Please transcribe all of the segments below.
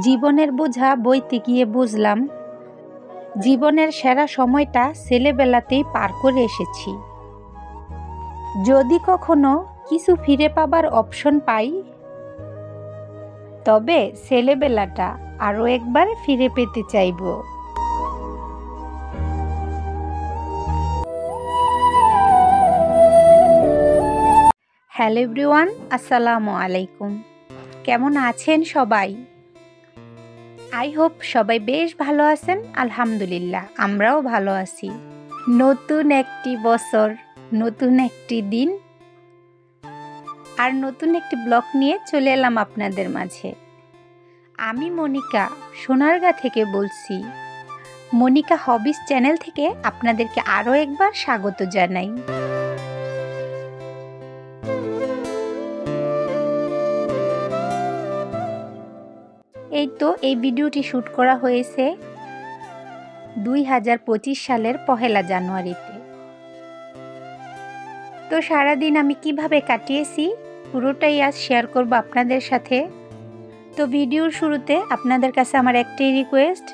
জীবনের বোঝা বইতে গিয়ে বুঝলাম, জীবনের সেরা সময়টা ছেলেবেলাতেই পার করে এসেছি। যদি কখনো কিছু ফিরে পাবার অপশন পাই, তবে ছেলেবেলাটা আরও একবার ফিরে পেতে চাইব। হ্যালো এভরিওয়ান, আসসালামু আলাইকুম। কেমন আছেন সবাই? আই হোপ সবাই বেশ ভালো আছেন। আলহামদুলিল্লাহ, আমরাও ভালো আছি। নতুন একটি বছর, নতুন একটি দিন, আর নতুন একটি ব্লগ নিয়ে চলে এলাম আপনাদের মাঝে। আমি মনিকা সোনারগাঁ থেকে বলছি। মনিকা হবিস চ্যানেল থেকে আপনাদেরকে আরও একবার স্বাগত জানাই। এই তো এই ভিডিওটি শ্যুট করা হয়েছে 2025 সালের 1 জানুয়ারিতে। তো সারাদিন আমি কিভাবে কাটিয়েছি পুরোটাই আজ শেয়ার করব আপনাদের সাথে। তো ভিডিওর শুরুতে আপনাদের কাছে আমার একটাই রিকোয়েস্ট,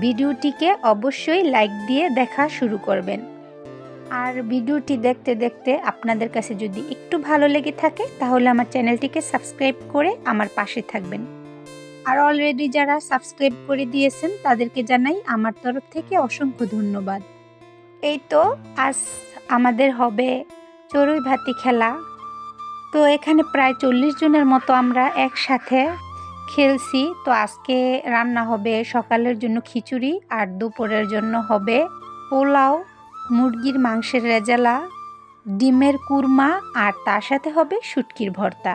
ভিডিওটিকে অবশ্যই লাইক দিয়ে দেখা শুরু করবেন। আর ভিডিওটি দেখতে দেখতে আপনাদের কাছে যদি একটু ভালো লেগে থাকে তাহলে আমার চ্যানেলটিকে সাবস্ক্রাইব করে আমার পাশে থাকবেন। আর অলরেডি যারা সাবস্ক্রাইব করে দিয়েছেন তাদেরকে জানাই আমার তরফ থেকে অসংখ্য ধন্যবাদ। এই তো আজ আমাদের হবে চড়ুই ভাতি খেলা। তো এখানে প্রায় 40 জনের মতো আমরা একসাথে খেলছি। তো আজকে রান্না হবে সকালের জন্য খিচুড়ি, আর দুপুরের জন্য হবে পোলাও, মুরগির মাংসের রেজালা, ডিমের কুরমা, আর তার সাথে হবে শুটকির ভর্তা।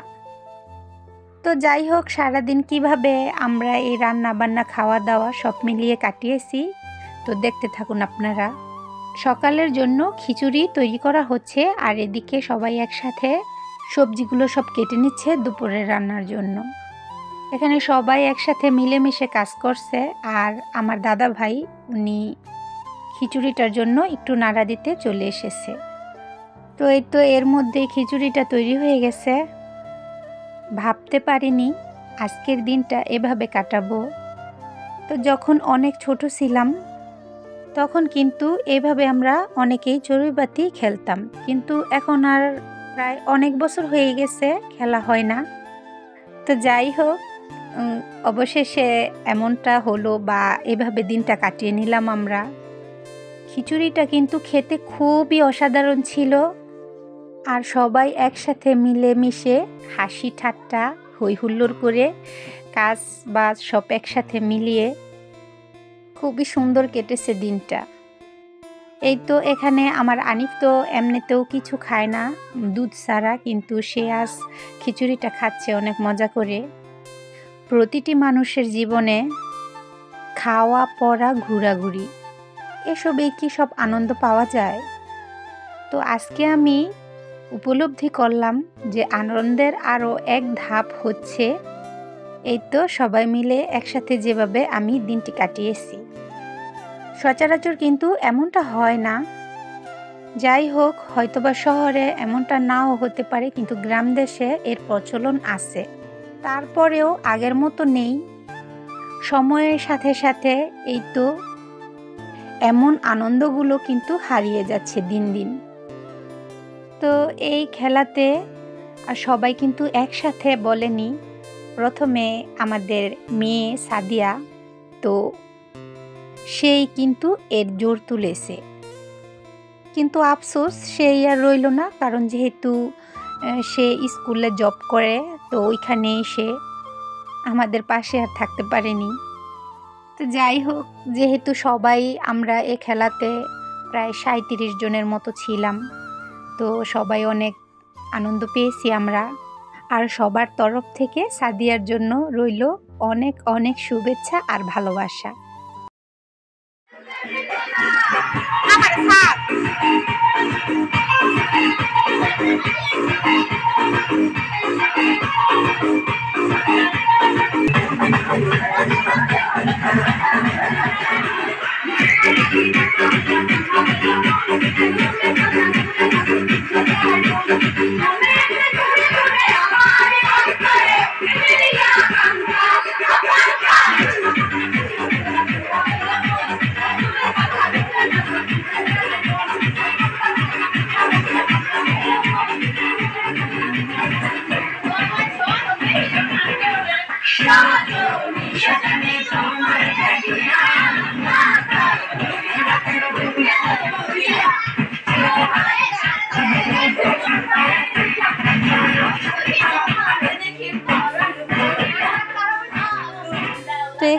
তো যাই হোক, সারাদিন কিভাবে আমরা এই রান্না বান্না খাওয়া দাওয়া সব মিলিয়ে কাটিয়েছি তো দেখতে থাকুন আপনারা। সকালের জন্য খিচুড়ি তৈরি করা হচ্ছে, আর এদিকে সবাই একসাথে সবজিগুলো সব কেটে নিচ্ছে দুপুরের রান্নার জন্য। এখানে সবাই একসাথে মিলেমিশে কাজ করছে। আর আমার দাদা ভাই উনি খিচুড়িটার জন্য একটু নাড়া দিতে চলে এসেছে। তো এই তো এর মধ্যে খিচুড়িটা তৈরি হয়ে গেছে। ভাবতে পারিনি আজকের দিনটা এভাবে কাটাবো। তো যখন অনেক ছোট ছিলাম তখন কিন্তু এভাবে আমরা অনেকেই চড়ুইভাতি খেলতাম, কিন্তু এখন আর প্রায় অনেক বছর হয়ে গেছে খেলা হয় না। তো যাই হোক, অবশেষে এমনটা হলো বা এভাবে দিনটা কাটিয়ে নিলাম আমরা। খিচুড়িটা কিন্তু খেতে খুবই অসাধারণ ছিল। আর সবাই একসাথে মিলেমিশে হাসি ঠাট্টা হই হুল্লোড় করে কাজ বাজ সব একসাথে মিলিয়ে খুবই সুন্দর কেটেছে দিনটা। এই তো এখানে আমার আনিফ তো এমনিতেও কিছু খায় না দুধ ছাড়া, কিন্তু সে আজ খিচুড়িটা খাচ্ছে অনেক মজা করে। প্রতিটি মানুষের জীবনে খাওয়া পড়া ঘোরাঘুরি এসবেই কি সব আনন্দ পাওয়া যায়? তো আজকে আমি উপলব্ধি করলাম যে আনন্দের আরও এক ধাপ হচ্ছে এই তো সবাই মিলে একসাথে যেভাবে আমি দিনটি কাটিয়েছি। সচরাচর কিন্তু এমনটা হয় না। যাই হোক, হয়তোবা শহরে এমনটা নাও হতে পারে, কিন্তু গ্রাম দেশে এর প্রচলন আছে। তারপরেও আগের মতো নেই। সময়ের সাথে সাথে এই তো এমন আনন্দগুলো কিন্তু হারিয়ে যাচ্ছে দিন দিন। তো এই খেলাতে আর সবাই কিন্তু একসাথে বলেনি। প্রথমে আমাদের মেয়ে সাদিয়া, তো সেই কিন্তু এর জোর তুলেছে, কিন্তু আফসোস সেই আর রইল না, কারণ যেহেতু সে স্কুলে জব করে তো ওইখানেই সে আমাদের পাশে আর থাকতে পারেনি। তো যাই হোক, যেহেতু সবাই আমরা এ খেলাতে প্রায় 37 জনের মতো ছিলাম, তো সবাই অনেক আনন্দ পেয়েছি আমরা। আর সবার তরফ থেকে সাদিয়ার জন্য রইল অনেক অনেক শুভেচ্ছা আর ভালোবাসা।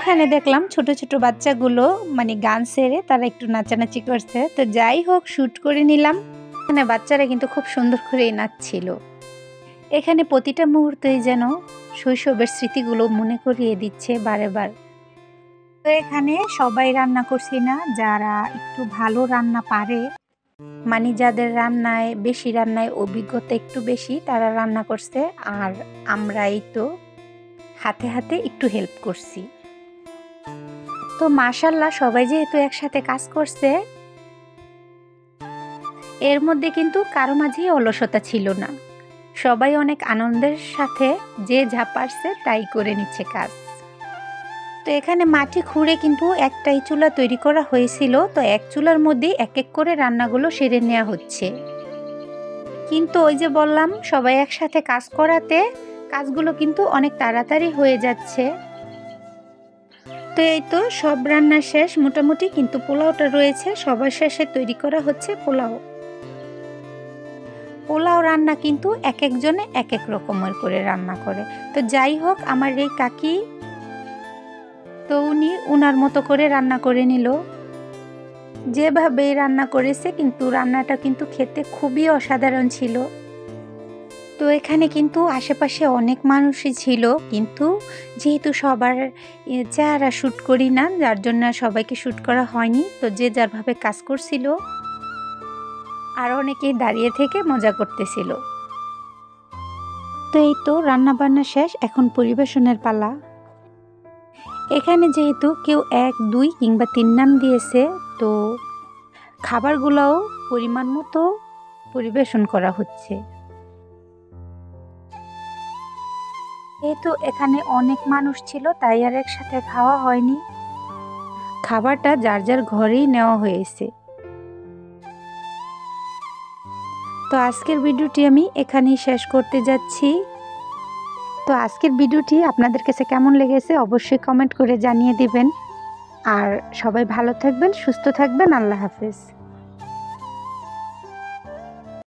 এখানে দেখলাম ছোট ছোট বাচ্চাগুলো মানে গান ছেড়ে তারা একটু নাচানাচি করছে। তো যাই হোক, শ্যুট করে নিলাম। এখানে বাচ্চারা কিন্তু খুব সুন্দর করেই নাচছিল। এখানে প্রতিটা মুহূর্তেই যেন শৈশবের স্মৃতিগুলো মনে করিয়ে দিচ্ছে বারে বার। তো এখানে সবাই রান্না করছি না, যারা একটু ভালো রান্না পারে, মানে যাদের রান্নায় অভিজ্ঞতা একটু বেশি, তারা রান্না করছে। আর আমরা এই তো হাতে হাতে একটু হেল্প করছি। তো মাশাআল্লাহ, সবাই যেহেতু একসাথে কাজ করছে, এর মধ্যে কিন্তু কারো মাঝেই অলসতা ছিল না। সবাই অনেক আনন্দের সাথে যে যা পারছে তাই করে নিচ্ছে কাজ। তো এখানে মাটি খুঁড়ে কিন্তু একটাই চুলা তৈরি করা হয়েছিল। তো এক চুলার মধ্যে এক এক করে রান্নাগুলো সেরে নেওয়া হচ্ছে। কিন্তু ওই যে বললাম, সবাই একসাথে কাজ করাতে কাজগুলো কিন্তু অনেক তাড়াতাড়ি হয়ে যাচ্ছে। তো এই তো সব রান্না শেষ মোটামুটি, কিন্তু পোলাওটা রয়েছে সবার শেষে তৈরি করা হচ্ছে পোলাও রান্না কিন্তু এক একজনে এক এক রকমের করে রান্না করে। তো যাই হোক, আমার এই কাকি তো উনি উনার মতো করে রান্না করে নিল। যেভাবে রান্না করেছে, কিন্তু রান্নাটা কিন্তু খেতে খুবই অসাধারণ ছিল। তো এখানে কিন্তু আশেপাশে অনেক মানুষই ছিল, কিন্তু যেহেতু সবার চেহারা শ্যুট করি না, যার জন্য সবাইকে শ্যুট করা হয়নি। তো যে যারভাবে কাজ করছিল, আর অনেকেই দাঁড়িয়ে থেকে মজা করতেছিল। তো এই তো রান্না বান্না শেষ, এখন পরিবেশনের পালা। এখানে যেহেতু কেউ 1, 2 কিংবা 3 নাম দিয়েছে, তো খাবারগুলোও পরিমাণ মতো পরিবেশন করা হচ্ছে। যেহেতু এখানে অনেক মানুষ ছিল, তাই আর একসাথে খাওয়া হয়নি। খাবারটা যার যার ঘরেই নেওয়া হয়েছে। তো আজকের ভিডিওটি আমি এখানেই শেষ করতে যাচ্ছি। তো আজকের ভিডিওটি আপনাদের কাছে কেমন লেগেছে অবশ্যই কমেন্ট করে জানিয়ে দিবেন। আর সবাই ভালো থাকবেন, সুস্থ থাকবেন। আল্লাহ হাফেজ।